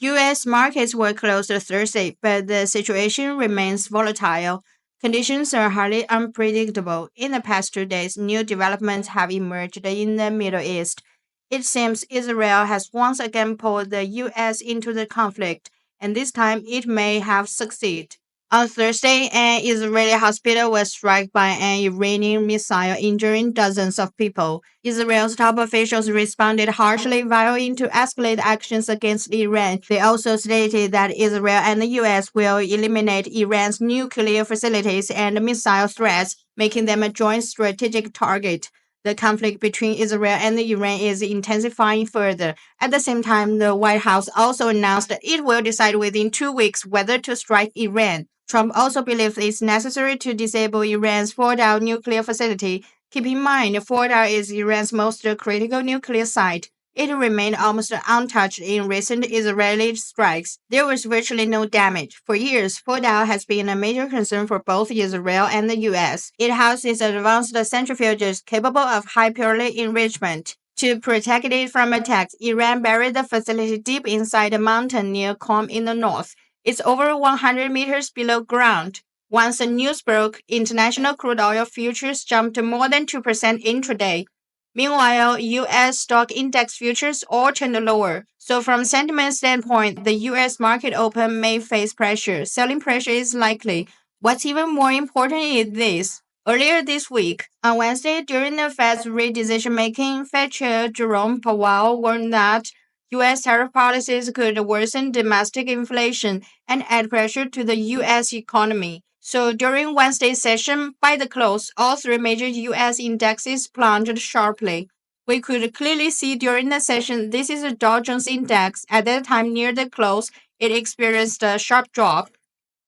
U.S. markets were closed Thursday, but the situation remains volatile. Conditions are highly unpredictable. In the past 2 days, new developments have emerged in the Middle East. It seems Israel has once again pulled the U.S. into the conflict, and this time it may have succeeded. On Thursday, an Israeli hospital was struck by an Iranian missile, injuring dozens of people. Israel's top officials responded harshly, vowing to escalate actions against Iran. They also stated that Israel and the U.S. will eliminate Iran's nuclear facilities and missile threats, making them a joint strategic target. The conflict between Israel and Iran is intensifying further. At the same time, the White House also announced that it will decide within 2 weeks whether to strike Iran. Trump also believes it's necessary to disable Iran's Fordow nuclear facility. Keep in mind, Fordow is Iran's most critical nuclear site. It remained almost untouched in recent Israeli strikes. There was virtually no damage. For years, Fordow has been a major concern for both Israel and the U.S. It houses advanced centrifuges capable of high purity enrichment. To protect it from attacks, Iran buried the facility deep inside a mountain near Qom in the north. It's over 100 meters below ground. Once the news broke, international crude oil futures jumped more than 2% intraday. Meanwhile, U.S. stock index futures all turned lower. So from sentiment standpoint, the U.S. market open may face pressure. Selling pressure is likely. What's even more important is this. Earlier this week, on Wednesday, during the Fed's decision-making, Fed Chair Jerome Powell warned that U.S. tariff policies could worsen domestic inflation and add pressure to the U.S. economy. So during Wednesday's session, by the close, all three major U.S. indexes plunged sharply. We could clearly see during the session this is the Dow Jones Index. At that time near the close, it experienced a sharp drop.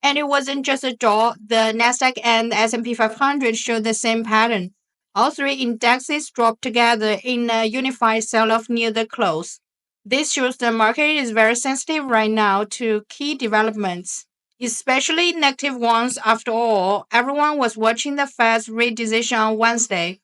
And it wasn't just a Dow, the Nasdaq and the S&P 500 showed the same pattern. All three indexes dropped together in a unified sell-off near the close. This shows the market is very sensitive right now to key developments, especially negative ones. After all, everyone was watching the Fed's rate decision on Wednesday.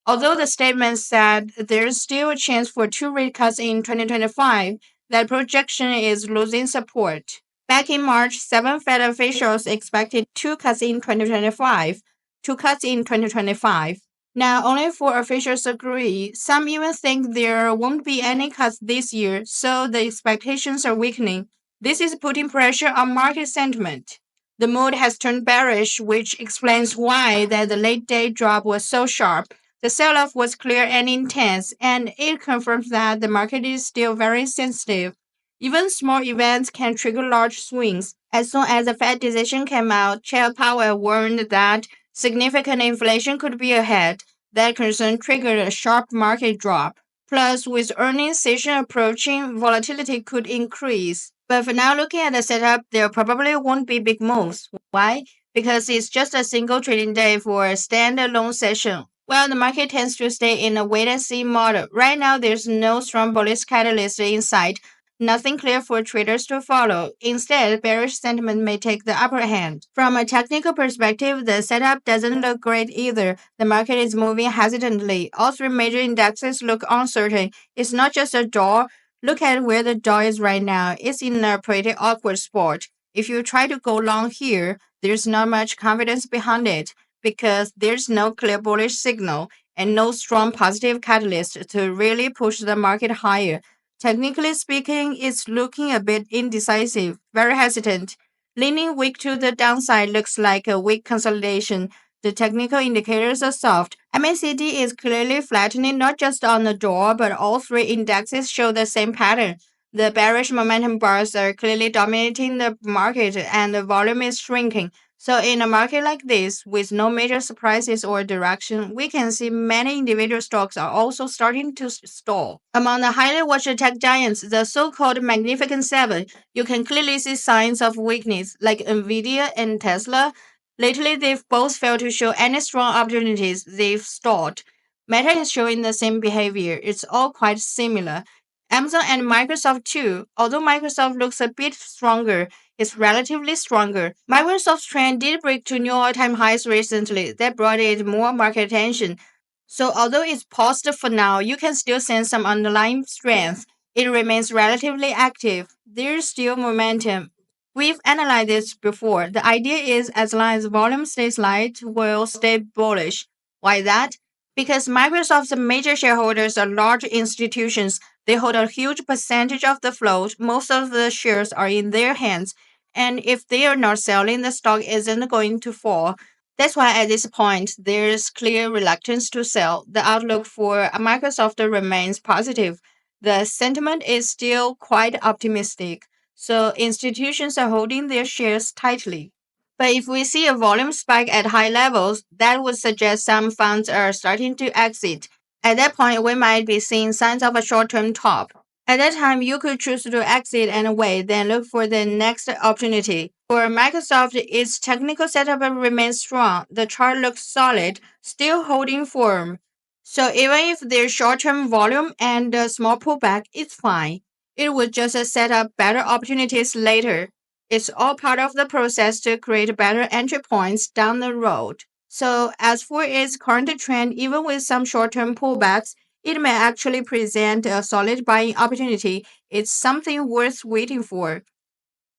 Although the statement said there's still a chance for 2 rate cuts in 2025, that projection is losing support. Back in March, 7 Fed officials expected 2 cuts in 2025. 2 cuts in 2025. Now, only 4 officials agree. Some even think there won't be any cuts this year, so the expectations are weakening. This is putting pressure on market sentiment. The mood has turned bearish, which explains why the late-day drop was so sharp. The sell-off was clear and intense, and it confirms that the market is still very sensitive. Even small events can trigger large swings. As soon as the Fed decision came out, Chair Powell warned that significant inflation could be ahead. That concern triggered a sharp market drop. Plus, with earnings season approaching, volatility could increase. But for now, looking at the setup, there probably won't be big moves. Why? Because it's just a single trading day for a standalone session. Well, the market tends to stay in a wait-and-see mode. Right now, there's no strong bullish catalyst in sight. Nothing clear for traders to follow. Instead, bearish sentiment may take the upper hand. From a technical perspective, the setup doesn't look great either. The market is moving hesitantly. All three major indexes look uncertain. It's not just a Dow. Look at where the Dow is right now. It's in a pretty awkward spot. If you try to go long here, there's not much confidence behind it because there's no clear bullish signal and no strong positive catalyst to really push the market higher. Technically speaking, it's looking a bit indecisive, very hesitant. Leaning weak to the downside looks like a weak consolidation. The technical indicators are soft. MACD is clearly flattening not just on the Dow, but all three indexes show the same pattern. The bearish momentum bars are clearly dominating the market and the volume is shrinking. So in a market like this, with no major surprises or direction, we can see many individual stocks are also starting to stall. Among the highly watched tech giants, the so-called Magnificent Seven, you can clearly see signs of weakness, like Nvidia and Tesla. Lately, they've both failed to show any strong opportunities. They've stalled. Meta is showing the same behavior. It's all quite similar. Amazon and Microsoft too. Although Microsoft looks a bit stronger, it's relatively stronger. Microsoft's trend did break to new all-time highs recently. That brought it more market attention. So although it's paused for now, you can still sense some underlying strength. it remains relatively active. There's still momentum. We've analyzed this before. The idea is as long as volume stays light, we'll stay bullish. Why that? Because Microsoft's major shareholders are large institutions. They hold a huge percentage of the float. Most of the shares are in their hands. And if they are not selling, the stock isn't going to fall. That's why at this point, there's clear reluctance to sell. The outlook for Microsoft remains positive. The sentiment is still quite optimistic, so institutions are holding their shares tightly. But if we see a volume spike at high levels, that would suggest some funds are starting to exit. At that point, we might be seeing signs of a short term top. At that time, you could choose to exit and wait, then look for the next opportunity. For Microsoft, its technical setup remains strong. The chart looks solid, still holding firm. So even if there's short-term volume and a small pullback, it's fine. It will just set up better opportunities later. It's all part of the process to create better entry points down the road. So as for its current trend, even with some short-term pullbacks, it may actually present a solid buying opportunity. It's something worth waiting for.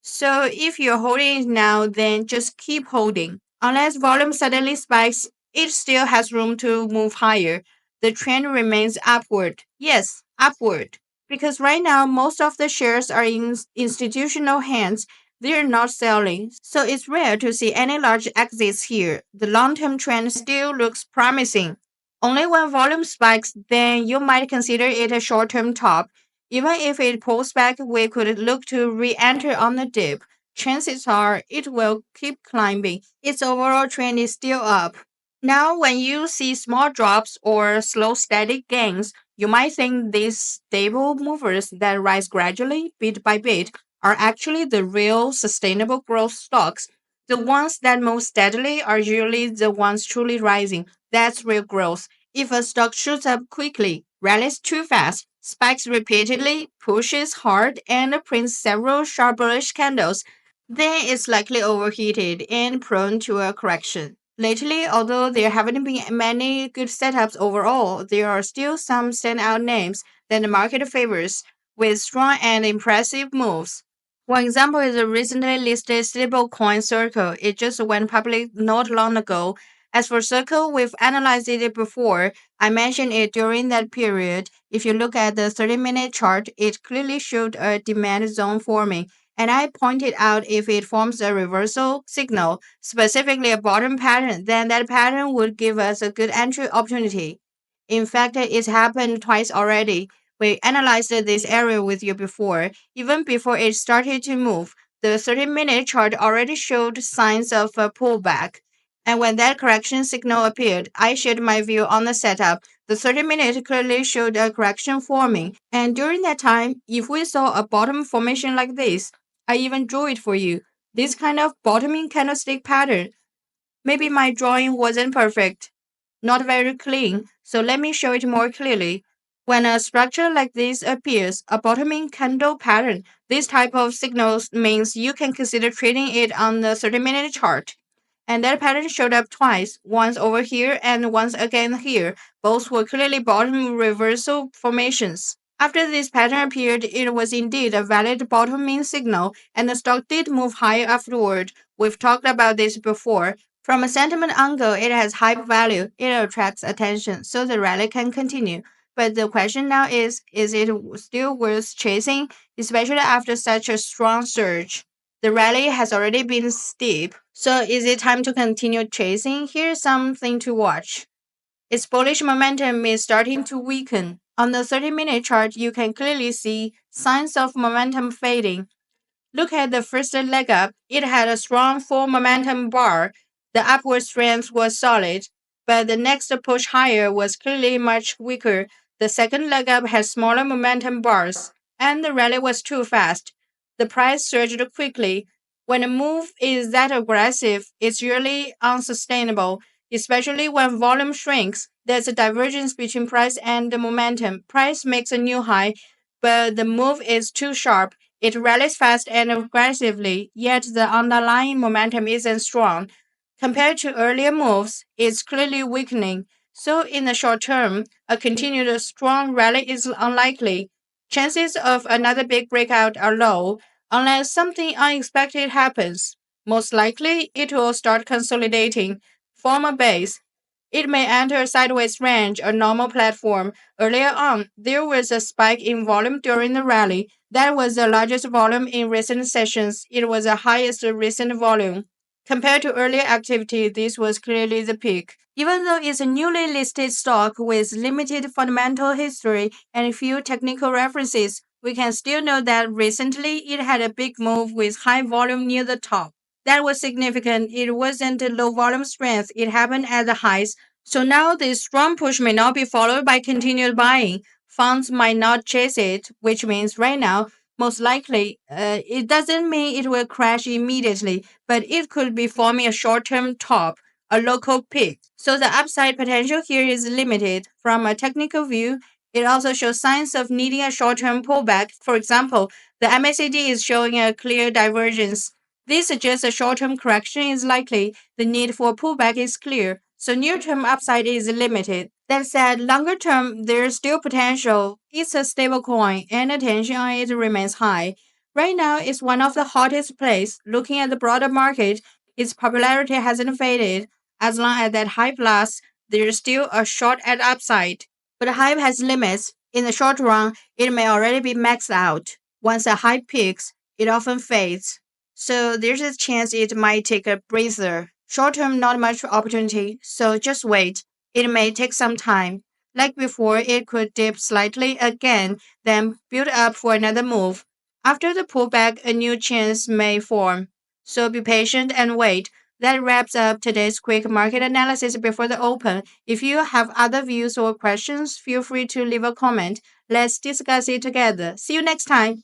So if you're holding it now, then just keep holding. Unless volume suddenly spikes, it still has room to move higher. The trend remains upward. Yes, upward. Because right now, most of the shares are in institutional hands. They're not selling. So it's rare to see any large exits here. The long term trend still looks promising. Only when volume spikes, then you might consider it a short term top. Even if it pulls back, we could look to re enter on the dip. Chances are it will keep climbing. Its overall trend is still up. Now, when you see small drops or slow steady gains, you might think these stable movers that rise gradually, bit by bit, are actually the real sustainable growth stocks. The ones that move steadily are usually the ones truly rising. That's real growth. If a stock shoots up quickly, rallies too fast, spikes repeatedly, pushes hard, and prints several sharp bullish candles, then it's likely overheated and prone to a correction. Lately, although there haven't been many good setups overall, there are still some standout names that the market favors with strong and impressive moves. One example is the recently listed stablecoin Circle. It just went public not long ago. As for Circle, we've analyzed it before. I mentioned it during that period. If you look at the 30-minute chart, it clearly showed a demand zone forming. And I pointed out if it forms a reversal signal, specifically a bottom pattern, then that pattern would give us a good entry opportunity. In fact, it's happened twice already. We analyzed this area with you before. Even before it started to move, the 30-minute chart already showed signs of a pullback. And when that correction signal appeared, I shared my view on the setup. The 30-minute clearly showed a correction forming. And during that time, if we saw a bottom formation like this, I even drew it for you. This kind of bottoming candlestick pattern. Maybe my drawing wasn't perfect, not very clean, so let me show it more clearly. When a structure like this appears, a bottoming candle pattern, this type of signals means you can consider trading it on the 30-minute chart. And that pattern showed up twice, once over here and once again here. Both were clearly bottom reversal formations. After this pattern appeared, it was indeed a valid bottoming signal, and the stock did move higher afterward. We've talked about this before. From a sentiment angle, it has high value, it attracts attention, so the rally can continue. But the question now is it still worth chasing, especially after such a strong surge? The rally has already been steep, so is it time to continue chasing? Here's something to watch. Its bullish momentum is starting to weaken. On the 30-minute chart, you can clearly see signs of momentum fading. Look at the first leg up. It had a strong full momentum bar. The upward strength was solid, but the next push higher was clearly much weaker. The second leg up had smaller momentum bars, and the rally was too fast. The price surged quickly. When a move is that aggressive, it's usually unsustainable, especially when volume shrinks. There's a divergence between price and the momentum. Price makes a new high, but the move is too sharp. It rallies fast and aggressively, yet the underlying momentum isn't strong. Compared to earlier moves, it's clearly weakening. So, in the short term, a continued strong rally is unlikely. Chances of another big breakout are low unless something unexpected happens. Most likely, it will start consolidating, form a base. It may enter a sideways range, a normal platform. Earlier on, there was a spike in volume during the rally. That was the largest volume in recent sessions. It was the highest recent volume. Compared to earlier activity, this was clearly the peak. Even though it's a newly listed stock with limited fundamental history and few technical references, we can still note that recently it had a big move with high volume near the top. That was significant. It wasn't low volume strength, it happened at the highs. So now this strong push may not be followed by continued buying. Funds might not chase it, which means right now, most likely, it doesn't mean it will crash immediately, but it could be forming a short term top, a local peak. So the upside potential here is limited. From a technical view, it also shows signs of needing a short term pullback. For example, the MACD is showing a clear divergence. This suggests a short term correction is likely. The need for a pullback is clear. So near term upside is limited. That said, longer term, there's still potential. It's a stable coin and attention on it remains high. Right now, it's one of the hottest plays. Looking at the broader market, its popularity hasn't faded. As long as that hype lasts, there's still a short at upside. But the hype has limits. In the short run, it may already be maxed out. Once a hype peaks, it often fades. So there's a chance it might take a breather. Short term, not much opportunity, so just wait. It may take some time. Like before, it could dip slightly again, then build up for another move. After the pullback, a new chance may form. So be patient and wait. That wraps up today's quick market analysis before the open. If you have other views or questions, feel free to leave a comment. Let's discuss it together. See you next time.